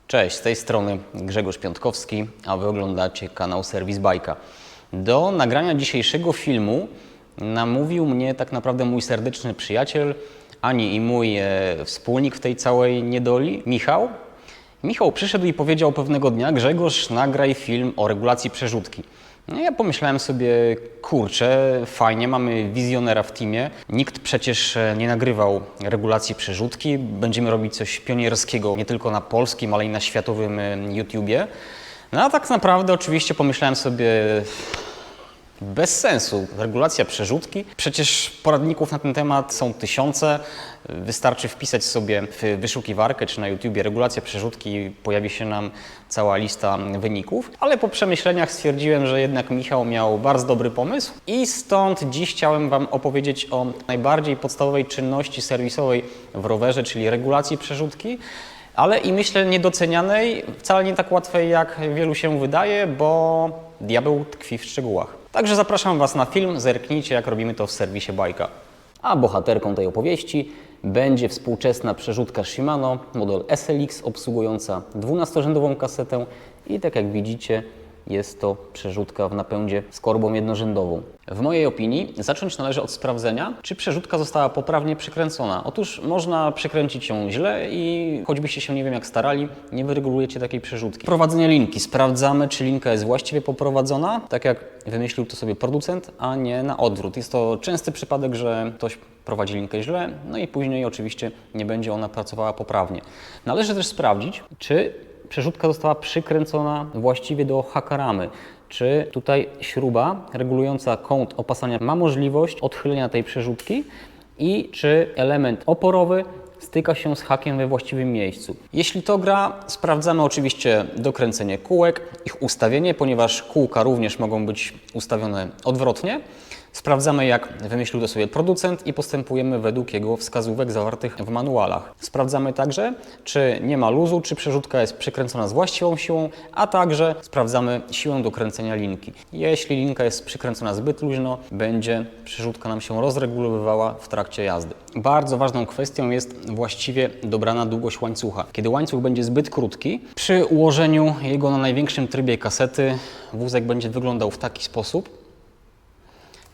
Cześć, z tej strony Grzegorz Piątkowski, a Wy oglądacie kanał Serwis Bajka. Do nagrania dzisiejszego filmu namówił mnie tak naprawdę mój serdeczny przyjaciel, Ani i mój wspólnik w tej całej niedoli, Michał. Michał przyszedł i powiedział pewnego dnia: Grzegorz, nagraj film o regulacji przerzutki. No ja pomyślałem sobie, kurczę, fajnie, mamy wizjonera w teamie. Nikt przecież nie nagrywał regulacji przerzutki. Będziemy robić coś pionierskiego, nie tylko na polskim, ale i na światowym YouTubie. No a tak naprawdę oczywiście pomyślałem sobie, bez sensu, regulacja przerzutki. Przecież poradników na ten temat są tysiące. Wystarczy wpisać sobie w wyszukiwarkę czy na YouTubie regulacja przerzutki i pojawi się nam cała lista wyników. Ale po przemyśleniach stwierdziłem, że jednak Michał miał bardzo dobry pomysł i stąd dziś chciałem Wam opowiedzieć o najbardziej podstawowej czynności serwisowej w rowerze, czyli regulacji przerzutki. Ale i myślę niedocenianej, wcale nie tak łatwej jak wielu się wydaje, bo diabeł tkwi w szczegółach. Także zapraszam Was na film, zerknijcie jak robimy to w serwisie Bajka. A bohaterką tej opowieści będzie współczesna przerzutka Shimano, model SLX obsługująca 12-rzędową kasetę i tak jak widzicie jest to przerzutka w napędzie z korbą jednorzędową. W mojej opinii zacząć należy od sprawdzenia, czy przerzutka została poprawnie przykręcona. Otóż można przykręcić ją źle i choćbyście się nie wiem jak starali, nie wyregulujecie takiej przerzutki. Prowadzenie linki. Sprawdzamy, czy linka jest właściwie poprowadzona, tak jak wymyślił to sobie producent, a nie na odwrót. Jest to częsty przypadek, że ktoś prowadzi linkę źle, no i później oczywiście nie będzie ona pracowała poprawnie. Należy też sprawdzić, czy przerzutka została przykręcona właściwie do hakaramy. Czy tutaj śruba regulująca kąt opasania ma możliwość odchylenia tej przerzutki i czy element oporowy styka się z hakiem we właściwym miejscu. Jeśli to gra, sprawdzamy oczywiście dokręcenie kółek, ich ustawienie, ponieważ kółka również mogą być ustawione odwrotnie. Sprawdzamy, jak wymyślił to sobie producent i postępujemy według jego wskazówek zawartych w manualach. Sprawdzamy także, czy nie ma luzu, czy przerzutka jest przykręcona z właściwą siłą, a także sprawdzamy siłę dokręcenia linki. Jeśli linka jest przykręcona zbyt luźno, będzie przerzutka nam się rozregulowywała w trakcie jazdy. Bardzo ważną kwestią jest właściwie dobrana długość łańcucha. Kiedy łańcuch będzie zbyt krótki, przy ułożeniu jego na największym trybie kasety wózek będzie wyglądał w taki sposób.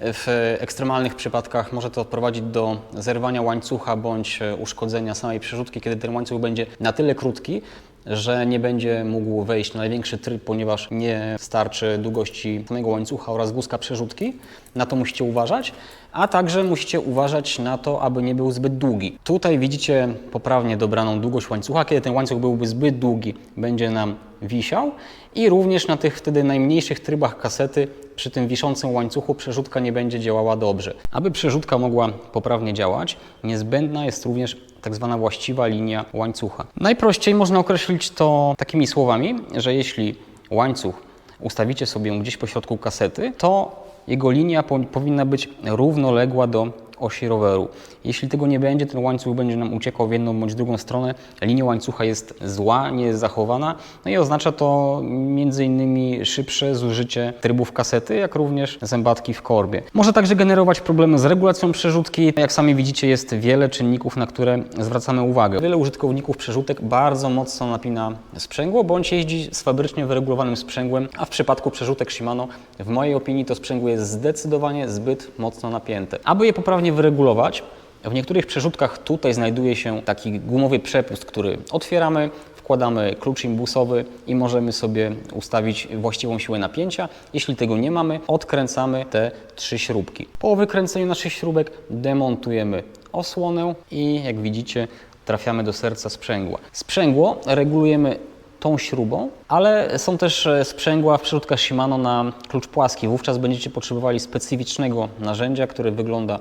W ekstremalnych przypadkach może to prowadzić do zerwania łańcucha bądź uszkodzenia samej przerzutki, kiedy ten łańcuch będzie na tyle krótki, że nie będzie mógł wejść na największy tryb, ponieważ nie starczy długości samego łańcucha oraz wózka przerzutki. Na to musicie uważać, a także musicie uważać na to, aby nie był zbyt długi. Tutaj widzicie poprawnie dobraną długość łańcucha. Kiedy ten łańcuch byłby zbyt długi, będzie nam wisiał i również na tych wtedy najmniejszych trybach kasety przy tym wiszącym łańcuchu przerzutka nie będzie działała dobrze. Aby przerzutka mogła poprawnie działać, niezbędna jest również tak zwana właściwa linia łańcucha. Najprościej można określić to takimi słowami, że jeśli łańcuch ustawicie sobie gdzieś po środku kasety, to jego linia powinna być równoległa do osi roweru. Jeśli tego nie będzie, ten łańcuch będzie nam uciekał w jedną bądź drugą stronę. Linia łańcucha jest zła, nie jest zachowana. No i oznacza to m.in. szybsze zużycie trybów kasety, jak również zębatki w korbie. Może także generować problemy z regulacją przerzutki. Jak sami widzicie, jest wiele czynników, na które zwracamy uwagę. Wiele użytkowników przerzutek bardzo mocno napina sprzęgło, bądź jeździ z fabrycznie wyregulowanym sprzęgłem, a w przypadku przerzutek Shimano, w mojej opinii, to sprzęgło jest zdecydowanie zbyt mocno napięte. Aby je poprawnie wyregulować, w niektórych przerzutkach tutaj znajduje się taki gumowy przepust, który otwieramy, wkładamy klucz imbusowy i możemy sobie ustawić właściwą siłę napięcia. Jeśli tego nie mamy, odkręcamy te 3 śrubki. Po wykręceniu naszych śrubek demontujemy osłonę i jak widzicie trafiamy do serca sprzęgła. Sprzęgło regulujemy tą śrubą, ale są też sprzęgła w przerzutkach Shimano na klucz płaski. Wówczas będziecie potrzebowali specyficznego narzędzia, które wygląda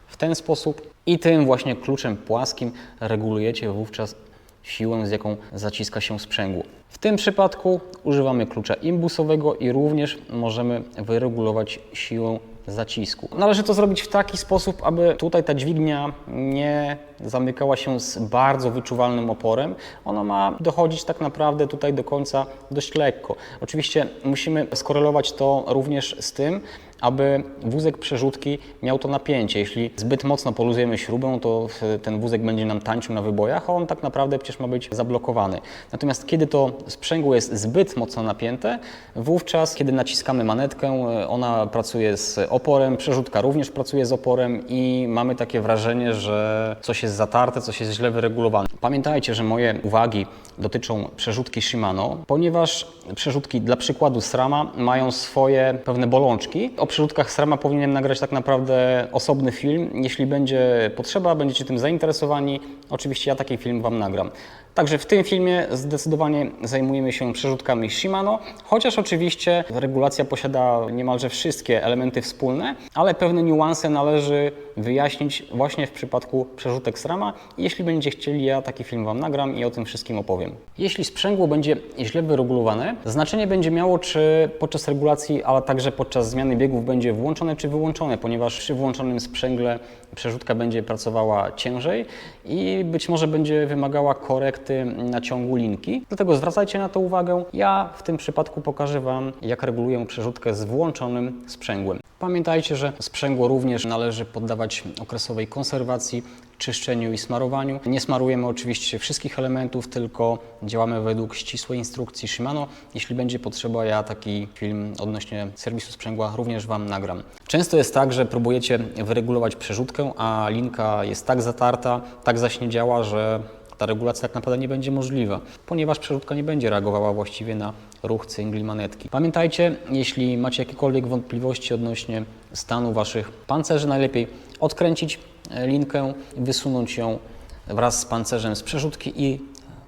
w ten sposób i tym właśnie kluczem płaskim regulujecie wówczas siłę, z jaką zaciska się sprzęgło. W tym przypadku używamy klucza imbusowego i również możemy wyregulować siłę zacisku. Należy to zrobić w taki sposób, aby tutaj ta dźwignia nie zamykała się z bardzo wyczuwalnym oporem. Ona ma dochodzić tak naprawdę tutaj do końca dość lekko. Oczywiście musimy skorelować to również z tym, aby wózek przerzutki miał to napięcie. Jeśli zbyt mocno poluzujemy śrubę, to ten wózek będzie nam tańczył na wybojach, a on tak naprawdę przecież ma być zablokowany. Natomiast kiedy to sprzęgło jest zbyt mocno napięte, wówczas kiedy naciskamy manetkę, ona pracuje z oporem, przerzutka również pracuje z oporem i mamy takie wrażenie, że coś jest zatarte, coś jest źle wyregulowane. Pamiętajcie, że moje uwagi dotyczą przerzutki Shimano, ponieważ przerzutki dla przykładu SRAMa mają swoje pewne bolączki. O przerzutkach SRAMa powinienem nagrać tak naprawdę osobny film. Jeśli będzie potrzeba, będziecie tym zainteresowani, oczywiście ja taki film Wam nagram. Także w tym filmie zdecydowanie zajmujemy się przerzutkami Shimano, chociaż oczywiście regulacja posiada niemalże wszystkie elementy wspólne, ale pewne niuanse należy wyjaśnić właśnie w przypadku przerzutek SRAMa. Jeśli będziecie chcieli, ja taki film Wam nagram i o tym wszystkim opowiem. Jeśli sprzęgło będzie źle wyregulowane, znaczenie będzie miało, czy podczas regulacji, ale także podczas zmiany biegów będzie włączone czy wyłączone, ponieważ przy włączonym sprzęgle przerzutka będzie pracowała ciężej i być może będzie wymagała korekty naciągu linki. Dlatego zwracajcie na to uwagę. Ja w tym przypadku pokażę Wam, jak reguluję przerzutkę z włączonym sprzęgłem. Pamiętajcie, że sprzęgło również należy poddawać okresowej konserwacji, czyszczeniu i smarowaniu. Nie smarujemy oczywiście wszystkich elementów, tylko działamy według ścisłej instrukcji Shimano. Jeśli będzie potrzeba, ja taki film odnośnie serwisu sprzęgła również Wam nagram. Często jest tak, że próbujecie wyregulować przerzutkę, a linka jest tak zatarta, tak zaś nie działa, że ta regulacja tak naprawdę nie będzie możliwa, ponieważ przerzutka nie będzie reagowała właściwie na ruch cyngli manetki. Pamiętajcie, jeśli macie jakiekolwiek wątpliwości odnośnie stanu Waszych pancerzy, najlepiej odkręcić linkę, wysunąć ją wraz z pancerzem z przerzutki i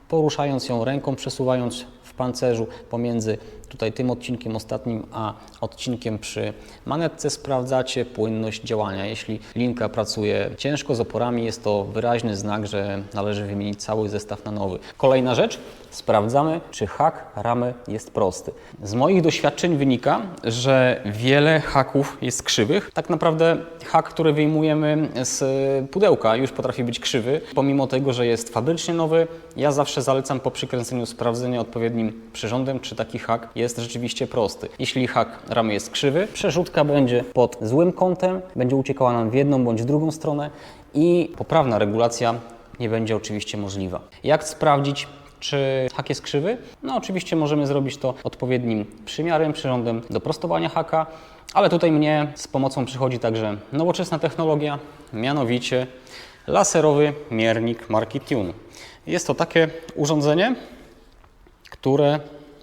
poruszając ją ręką, przesuwając w pancerzu pomiędzy tutaj tym odcinkiem ostatnim, a odcinkiem przy manetce sprawdzacie płynność działania. Jeśli linka pracuje ciężko z oporami, jest to wyraźny znak, że należy wymienić cały zestaw na nowy. Kolejna rzecz, sprawdzamy, czy hak ramy jest prosty. Z moich doświadczeń wynika, że wiele haków jest krzywych. Tak naprawdę hak, który wyjmujemy z pudełka, już potrafi być krzywy. Pomimo tego, że jest fabrycznie nowy, ja zawsze zalecam po przykręceniu sprawdzenia odpowiednim przyrządem, czy taki hak jest rzeczywiście prosty. Jeśli hak ramy jest krzywy, przerzutka będzie pod złym kątem, będzie uciekała nam w jedną bądź w drugą stronę i poprawna regulacja nie będzie oczywiście możliwa. Jak sprawdzić, czy hak jest krzywy? No oczywiście możemy zrobić to odpowiednim przymiarem, przyrządem do prostowania haka, ale tutaj mnie z pomocą przychodzi także nowoczesna technologia, mianowicie laserowy miernik marki Tune. Jest to takie urządzenie, które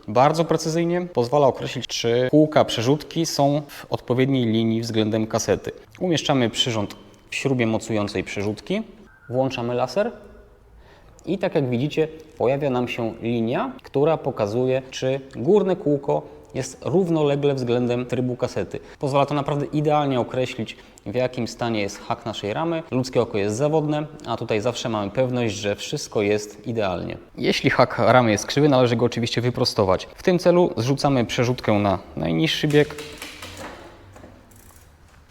bardzo precyzyjnie pozwala określić, czy kółka przerzutki są w odpowiedniej linii względem kasety. Umieszczamy przyrząd w śrubie mocującej przerzutki, włączamy laser i tak jak widzicie, pojawia nam się linia, która pokazuje, czy górne kółko jest równolegle względem trybu kasety. Pozwala to naprawdę idealnie określić, w jakim stanie jest hak naszej ramy. Ludzkie oko jest zawodne, a tutaj zawsze mamy pewność, że wszystko jest idealnie. Jeśli hak ramy jest krzywy, należy go oczywiście wyprostować. W tym celu zrzucamy przerzutkę na najniższy bieg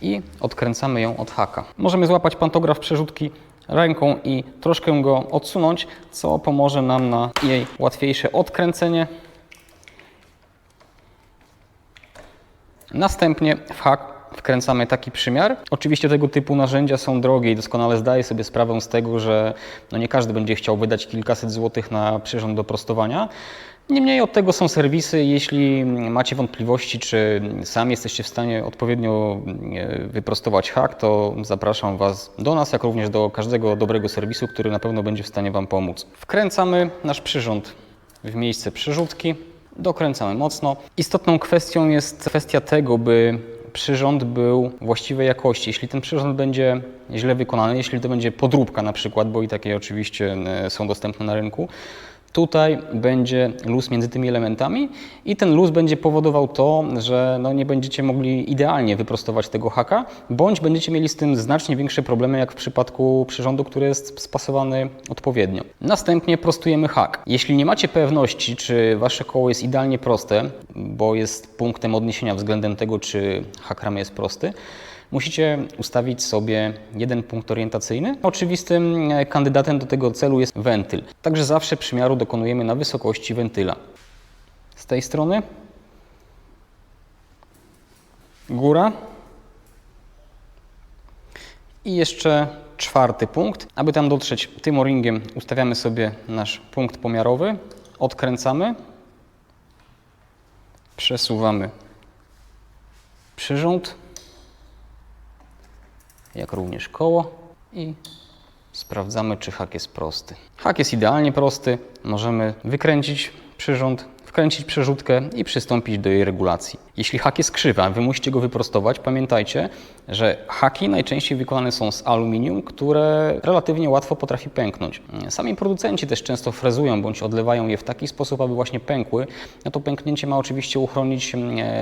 i odkręcamy ją od haka. Możemy złapać pantograf przerzutki ręką i troszkę go odsunąć, co pomoże nam na jej łatwiejsze odkręcenie. Następnie w hak wkręcamy taki przymiar. Oczywiście tego typu narzędzia są drogie i doskonale zdaję sobie sprawę z tego, że nie każdy będzie chciał wydać kilkaset złotych na przyrząd do prostowania. Niemniej od tego są serwisy. Jeśli macie wątpliwości, czy sami jesteście w stanie odpowiednio wyprostować hak, to zapraszam Was do nas, jak również do każdego dobrego serwisu, który na pewno będzie w stanie Wam pomóc. Wkręcamy nasz przyrząd w miejsce przerzutki. Dokręcamy mocno. Istotną kwestią jest kwestia tego, by przyrząd był właściwej jakości. Jeśli ten przyrząd będzie źle wykonany, jeśli to będzie podróbka na przykład, bo i takie oczywiście są dostępne na rynku, tutaj będzie luz między tymi elementami i ten luz będzie powodował to, że nie będziecie mogli idealnie wyprostować tego haka, bądź będziecie mieli z tym znacznie większe problemy, jak w przypadku przyrządu, który jest spasowany odpowiednio. Następnie prostujemy hak. Jeśli nie macie pewności, czy Wasze koło jest idealnie proste, bo jest punktem odniesienia względem tego, czy hak ramy jest prosty, musicie ustawić sobie jeden punkt orientacyjny. Oczywistym kandydatem do tego celu jest wentyl. Także zawsze przymiaru dokonujemy na wysokości wentyla. Z tej strony góra. I jeszcze czwarty punkt. Aby tam dotrzeć tym o-ringiem, ustawiamy sobie nasz punkt pomiarowy, odkręcamy, przesuwamy przyrząd, jak również koło i sprawdzamy, czy hak jest prosty. Hak jest idealnie prosty, możemy wykręcić przyrząd, wkręcić przerzutkę i przystąpić do jej regulacji. Jeśli hak jest krzywy, a Wy musicie go wyprostować, pamiętajcie, że haki najczęściej wykonane są z aluminium, które relatywnie łatwo potrafi pęknąć. Sami producenci też często frezują bądź odlewają je w taki sposób, aby właśnie pękły. No to pęknięcie ma oczywiście uchronić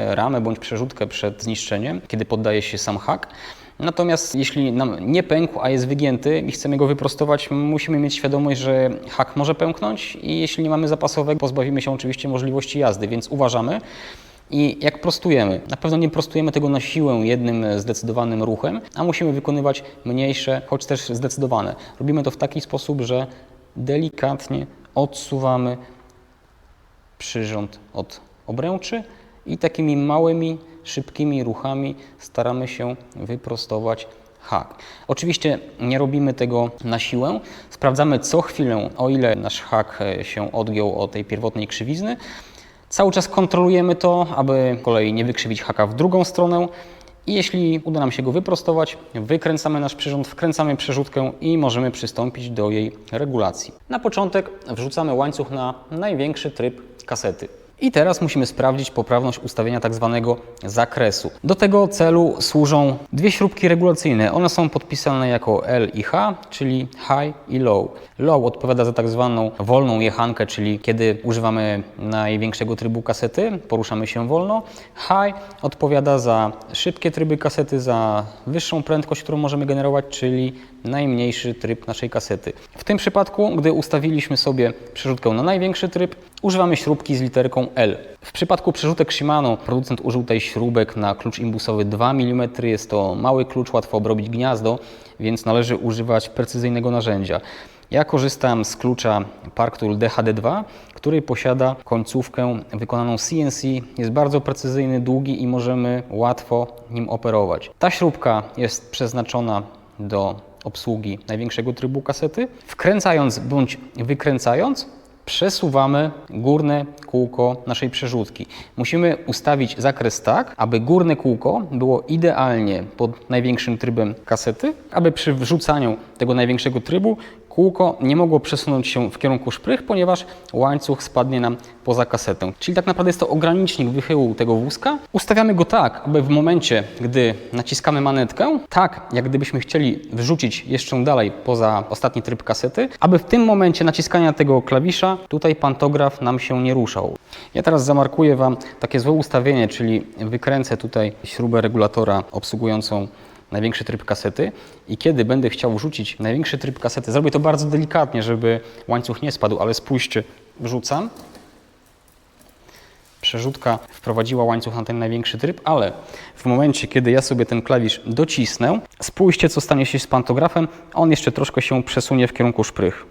ramę bądź przerzutkę przed zniszczeniem, kiedy poddaje się sam hak. Natomiast jeśli nam nie pękł, a jest wygięty i chcemy go wyprostować, musimy mieć świadomość, że hak może pęknąć i jeśli nie mamy zapasowego, pozbawimy się oczywiście możliwości jazdy, więc uważamy. I jak prostujemy, na pewno nie prostujemy tego na siłę jednym zdecydowanym ruchem, a musimy wykonywać mniejsze, choć też zdecydowane. Robimy to w taki sposób, że delikatnie odsuwamy przyrząd od obręczy i takimi małymi, szybkimi ruchami staramy się wyprostować hak. Oczywiście nie robimy tego na siłę. Sprawdzamy co chwilę, o ile nasz hak się odgiął od tej pierwotnej krzywizny. Cały czas kontrolujemy to, aby z kolei nie wykrzywić haka w drugą stronę. I jeśli uda nam się go wyprostować, wykręcamy nasz przyrząd, wkręcamy przerzutkę i możemy przystąpić do jej regulacji. Na początek wrzucamy łańcuch na największy tryb kasety. I teraz musimy sprawdzić poprawność ustawienia tak zwanego zakresu. Do tego celu służą dwie śrubki regulacyjne. One są podpisane jako L i H, czyli high i low. Low odpowiada za tak zwaną wolną jechankę, czyli kiedy używamy największego trybu kasety, poruszamy się wolno. High odpowiada za szybkie tryby kasety, za wyższą prędkość, którą możemy generować, czyli najmniejszy tryb naszej kasety. W tym przypadku, gdy ustawiliśmy sobie przerzutkę na największy tryb, używamy śrubki z literką L. W przypadku przerzutek Shimano producent użył tutaj śrubek na klucz imbusowy 2 mm. Jest to mały klucz, łatwo obrobić gniazdo, więc należy używać precyzyjnego narzędzia. Ja korzystam z klucza Parktool DHD2, który posiada końcówkę wykonaną CNC. Jest bardzo precyzyjny, długi i możemy łatwo nim operować. Ta śrubka jest przeznaczona do obsługi największego trybu kasety. Wkręcając bądź wykręcając, przesuwamy górne kółko naszej przerzutki. Musimy ustawić zakres tak, aby górne kółko było idealnie pod największym trybem kasety, aby przy wrzucaniu tego największego trybu kółko nie mogło przesunąć się w kierunku szprych, ponieważ łańcuch spadnie nam poza kasetę. Czyli tak naprawdę jest to ogranicznik wychyłu tego wózka. Ustawiamy go tak, aby w momencie, gdy naciskamy manetkę, tak jak gdybyśmy chcieli wrzucić jeszcze dalej poza ostatni tryb kasety, aby w tym momencie naciskania tego klawisza tutaj pantograf nam się nie ruszał. Ja teraz zamarkuję Wam takie złe ustawienie, czyli wykręcę tutaj śrubę regulatora obsługującą największy tryb kasety i kiedy będę chciał wrzucić największy tryb kasety, zrobię to bardzo delikatnie, żeby łańcuch nie spadł, ale spójrzcie, wrzucam. Przerzutka wprowadziła łańcuch na ten największy tryb, ale w momencie, kiedy ja sobie ten klawisz docisnę, spójrzcie, co stanie się z pantografem, on jeszcze troszkę się przesunie w kierunku szprych.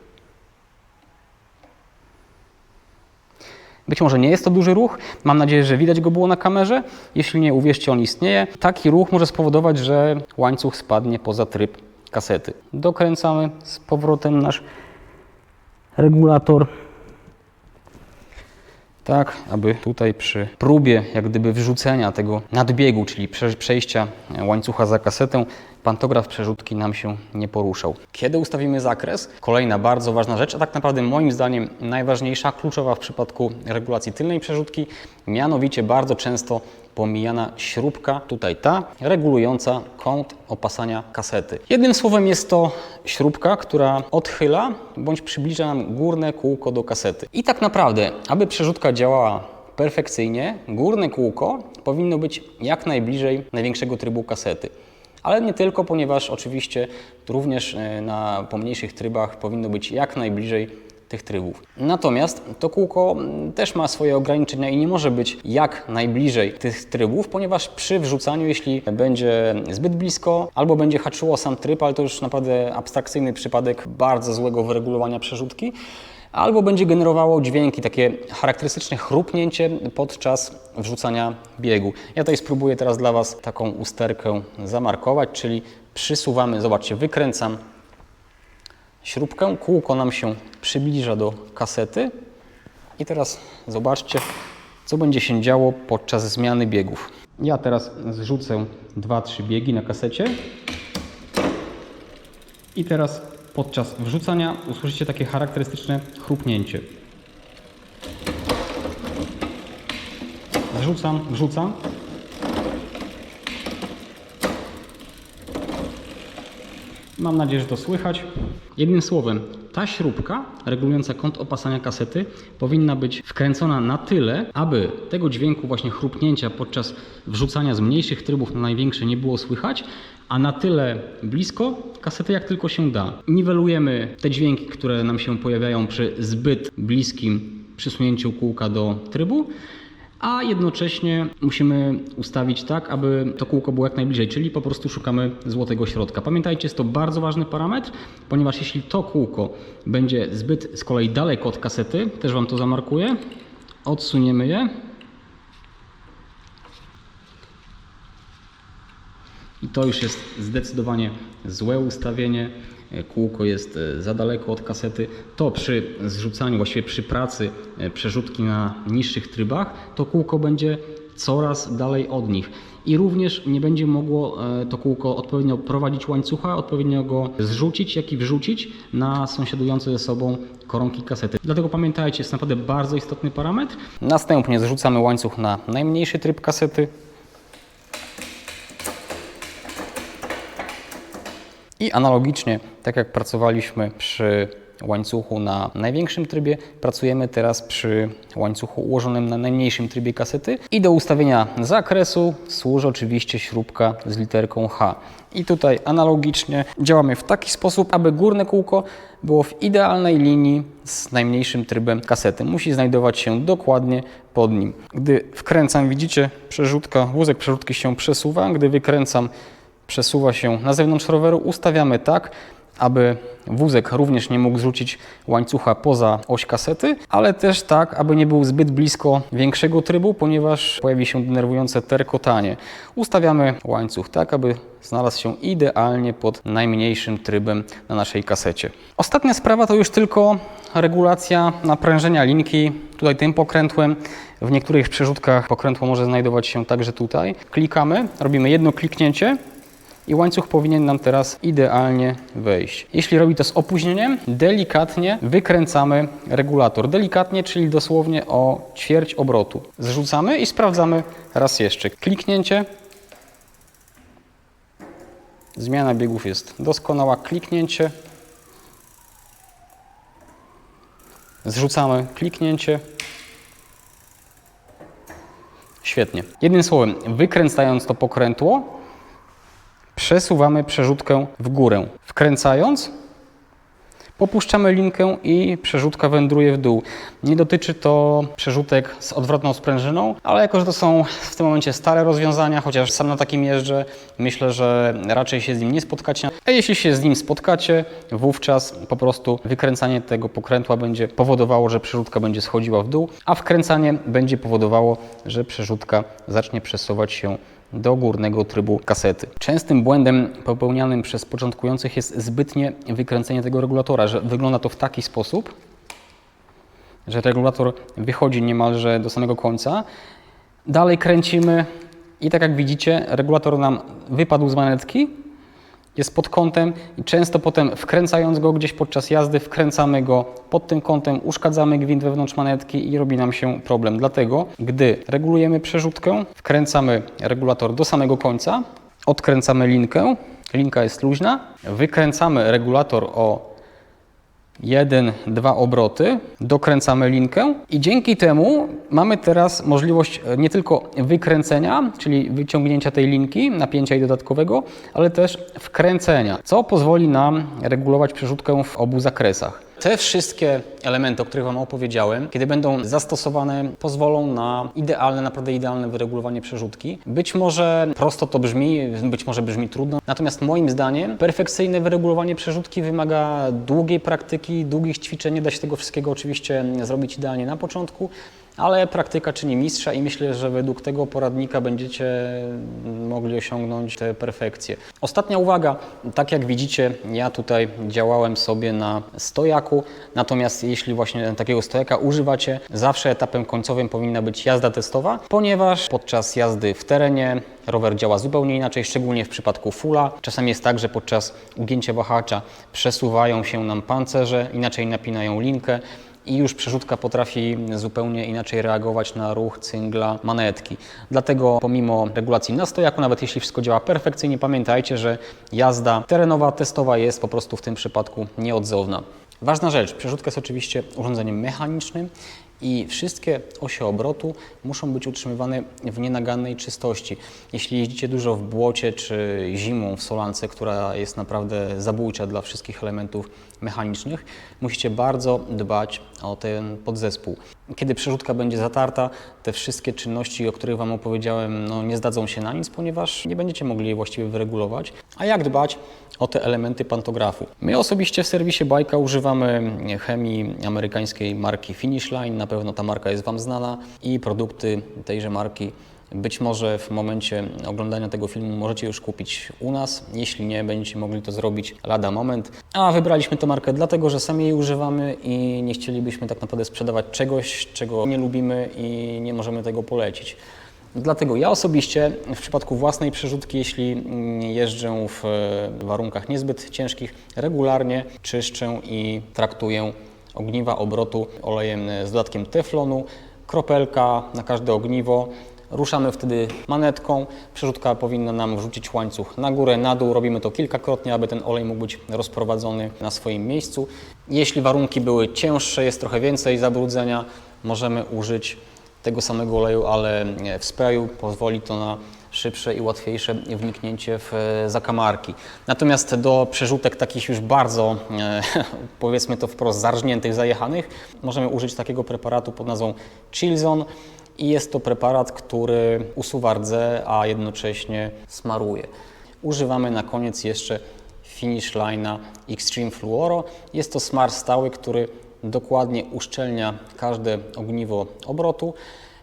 Być może nie jest to duży ruch, mam nadzieję, że widać go było na kamerze. Jeśli nie, uwierzcie, on istnieje. Taki ruch może spowodować, że łańcuch spadnie poza tryb kasety. Dokręcamy z powrotem nasz regulator. Tak, aby tutaj przy próbie jak gdyby wrzucenia tego nadbiegu, czyli przejścia łańcucha za kasetę, pantograf przerzutki nam się nie poruszał. Kiedy ustawimy zakres? Kolejna bardzo ważna rzecz, a tak naprawdę moim zdaniem najważniejsza, kluczowa w przypadku regulacji tylnej przerzutki, mianowicie bardzo często pomijana śrubka, tutaj ta, regulująca kąt opasania kasety. Jednym słowem jest to śrubka, która odchyla bądź przybliża nam górne kółko do kasety. I tak naprawdę, aby przerzutka działała perfekcyjnie, górne kółko powinno być jak najbliżej największego trybu kasety. Ale nie tylko, ponieważ oczywiście również na pomniejszych trybach powinno być jak najbliżej tych trybów. Natomiast to kółko też ma swoje ograniczenia i nie może być jak najbliżej tych trybów, ponieważ przy wrzucaniu, jeśli będzie zbyt blisko albo będzie haczyło sam tryb, ale to już naprawdę abstrakcyjny przypadek bardzo złego wyregulowania przerzutki, albo będzie generowało dźwięki, takie charakterystyczne chrupnięcie podczas wrzucania biegu. Ja tutaj spróbuję teraz dla Was taką usterkę zamarkować, czyli przysuwamy, zobaczcie, wykręcam śrubkę, kółko nam się przybliża do kasety i teraz zobaczcie, co będzie się działo podczas zmiany biegów. Ja teraz zrzucę 2-3 biegi na kasecie i teraz podczas wrzucania usłyszycie takie charakterystyczne chrupnięcie. Zrzucam, wrzucam. Mam nadzieję, że to słychać. Jednym słowem, ta śrubka regulująca kąt opasania kasety powinna być wkręcona na tyle, aby tego dźwięku właśnie chrupnięcia podczas wrzucania z mniejszych trybów na największe nie było słychać, a na tyle blisko kasety jak tylko się da. Niwelujemy te dźwięki, które nam się pojawiają przy zbyt bliskim przysunięciu kółka do trybu, a jednocześnie musimy ustawić tak, aby to kółko było jak najbliżej, czyli po prostu szukamy złotego środka. Pamiętajcie, jest to bardzo ważny parametr, ponieważ jeśli to kółko będzie zbyt z kolei daleko od kasety, też Wam to zamarkuję, odsuniemy je i to już jest zdecydowanie złe ustawienie. Kółko jest za daleko od kasety, to przy zrzucaniu, właściwie przy pracy przerzutki na niższych trybach, to kółko będzie coraz dalej od nich i również nie będzie mogło to kółko odpowiednio prowadzić łańcucha, odpowiednio go zrzucić, jak i wrzucić na sąsiadujące ze sobą koronki kasety. Dlatego pamiętajcie, jest naprawdę bardzo istotny parametr. Następnie zrzucamy łańcuch na najmniejszy tryb kasety. I analogicznie, tak jak pracowaliśmy przy łańcuchu na największym trybie, pracujemy teraz przy łańcuchu ułożonym na najmniejszym trybie kasety. I do ustawienia zakresu służy oczywiście śrubka z literką H. I tutaj analogicznie działamy w taki sposób, aby górne kółko było w idealnej linii z najmniejszym trybem kasety. Musi znajdować się dokładnie pod nim. Gdy wkręcam, widzicie, wózek przerzutki się przesuwa. Gdy wykręcam, przesuwa się na zewnątrz roweru. Ustawiamy tak, aby wózek również nie mógł zrzucić łańcucha poza oś kasety, ale też tak, aby nie był zbyt blisko większego trybu, ponieważ pojawi się denerwujące terkotanie. Ustawiamy łańcuch tak, aby znalazł się idealnie pod najmniejszym trybem na naszej kasecie. Ostatnia sprawa to już tylko regulacja naprężenia linki. Tutaj tym pokrętłem. W niektórych przerzutkach pokrętło może znajdować się także tutaj. Klikamy, robimy jedno kliknięcie i łańcuch powinien nam teraz idealnie wejść. Jeśli robi to z opóźnieniem, delikatnie wykręcamy regulator. Delikatnie, czyli dosłownie o ćwierć obrotu. Zrzucamy i sprawdzamy raz jeszcze. Kliknięcie. Zmiana biegów jest doskonała. Kliknięcie. Zrzucamy. Kliknięcie. Świetnie. Jednym słowem, wykręcając to pokrętło, przesuwamy przerzutkę w górę. Wkręcając, popuszczamy linkę i przerzutka wędruje w dół. Nie dotyczy to przerzutek z odwrotną sprężyną, ale jako że to są w tym momencie stare rozwiązania, chociaż sam na takim jeżdżę, myślę, że raczej się z nim nie spotkacie. A jeśli się z nim spotkacie, wówczas po prostu wykręcanie tego pokrętła będzie powodowało, że przerzutka będzie schodziła w dół, a wkręcanie będzie powodowało, że przerzutka zacznie przesuwać się do górnego trybu kasety. Częstym błędem popełnianym przez początkujących jest zbytnie wykręcenie tego regulatora, że wygląda to w taki sposób, że regulator wychodzi niemalże do samego końca. Dalej kręcimy i tak jak widzicie, regulator nam wypadł z manetki, jest pod kątem i często potem wkręcając go gdzieś podczas jazdy, wkręcamy go pod tym kątem, uszkadzamy gwint wewnątrz manetki i robi nam się problem. Dlatego, gdy regulujemy przerzutkę, wkręcamy regulator do samego końca, odkręcamy linkę, linka jest luźna, wykręcamy regulator o 1-2 obroty, dokręcamy linkę i dzięki temu mamy teraz możliwość nie tylko wykręcenia, czyli wyciągnięcia tej linki, napięcia jej dodatkowego, ale też wkręcenia, co pozwoli nam regulować przerzutkę w obu zakresach. Te wszystkie elementy, o których Wam opowiedziałem, kiedy będą zastosowane, pozwolą na idealne, naprawdę idealne wyregulowanie przerzutki. Być może prosto to brzmi, być może brzmi trudno, natomiast moim zdaniem perfekcyjne wyregulowanie przerzutki wymaga długiej praktyki, długich ćwiczeń. Nie da się tego wszystkiego oczywiście zrobić idealnie na początku, ale praktyka czyni mistrza i myślę, że według tego poradnika będziecie mogli osiągnąć tę perfekcję. Ostatnia uwaga, tak jak widzicie, ja tutaj działałem sobie na stojaku, natomiast jeśli właśnie takiego stojaka używacie, zawsze etapem końcowym powinna być jazda testowa, ponieważ podczas jazdy w terenie rower działa zupełnie inaczej, szczególnie w przypadku fulla. Czasami jest tak, że podczas ugięcia wahacza przesuwają się nam pancerze, inaczej napinają linkę, i już przerzutka potrafi zupełnie inaczej reagować na ruch cyngla manetki. Dlatego pomimo regulacji na stojaku, nawet jeśli wszystko działa perfekcyjnie, pamiętajcie, że jazda terenowa, testowa jest po prostu w tym przypadku nieodzowna. Ważna rzecz, przerzutka jest oczywiście urządzeniem mechanicznym i wszystkie osie obrotu muszą być utrzymywane w nienagannej czystości. Jeśli jeździcie dużo w błocie czy zimą w solance, która jest naprawdę zabójcza dla wszystkich elementów mechanicznych, musicie bardzo dbać o ten podzespół. Kiedy przerzutka będzie zatarta, te wszystkie czynności, o których Wam opowiedziałem, nie zdadzą się na nic, ponieważ nie będziecie mogli je właściwie wyregulować. A jak dbać o te elementy pantografu? My osobiście w serwisie Bajka używamy chemii amerykańskiej marki Finish Line, na pewno ta marka jest Wam znana i produkty tejże marki być może w momencie oglądania tego filmu możecie już kupić u nas. Jeśli nie, będziecie mogli to zrobić lada moment. A wybraliśmy tę markę dlatego, że sami jej używamy i nie chcielibyśmy tak naprawdę sprzedawać czegoś, czego nie lubimy i nie możemy tego polecić. Dlatego ja osobiście w przypadku własnej przerzutki, jeśli jeżdżę w warunkach niezbyt ciężkich, regularnie czyszczę i traktuję ogniwa obrotu olejem z dodatkiem teflonu, kropelka na każde ogniwo. Ruszamy wtedy manetką, przerzutka powinna nam wrzucić łańcuch na górę, na dół. Robimy to kilkakrotnie, aby ten olej mógł być rozprowadzony na swoim miejscu. Jeśli warunki były cięższe, jest trochę więcej zabrudzenia, możemy użyć tego samego oleju, ale w sprayu. Pozwoli to na szybsze i łatwiejsze wniknięcie w zakamarki. Natomiast do przerzutek takich już bardzo, powiedzmy to wprost, zarżniętych, zajechanych, możemy użyć takiego preparatu pod nazwą Chilzone. I jest to preparat, który usuwa rdze, a jednocześnie smaruje. Używamy na koniec jeszcze Finish Line'a Extreme Fluoro. Jest to smar stały, który dokładnie uszczelnia każde ogniwo obrotu,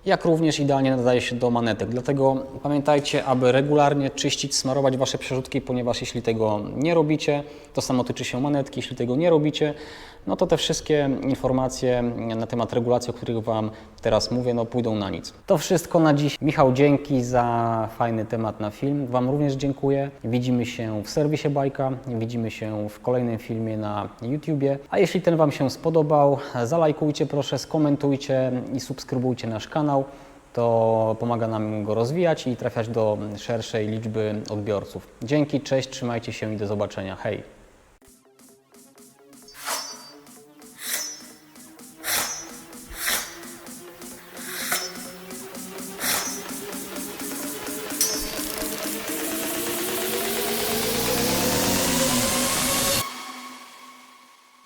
jak również idealnie nadaje się do manetek. Dlatego pamiętajcie, aby regularnie czyścić, smarować Wasze przerzutki, ponieważ jeśli tego nie robicie, to samo tyczy się manetki. Jeśli tego nie robicie, to te wszystkie informacje na temat regulacji, o których Wam teraz mówię, pójdą na nic. To wszystko na dziś. Michał, dzięki za fajny temat na film. Wam również dziękuję. Widzimy się w serwisie Bajka, widzimy się w kolejnym filmie na YouTubie. A jeśli ten Wam się spodobał, zalajkujcie proszę, skomentujcie i subskrybujcie nasz kanał. To pomaga nam go rozwijać i trafiać do szerszej liczby odbiorców. Dzięki, cześć, trzymajcie się i do zobaczenia. Hej!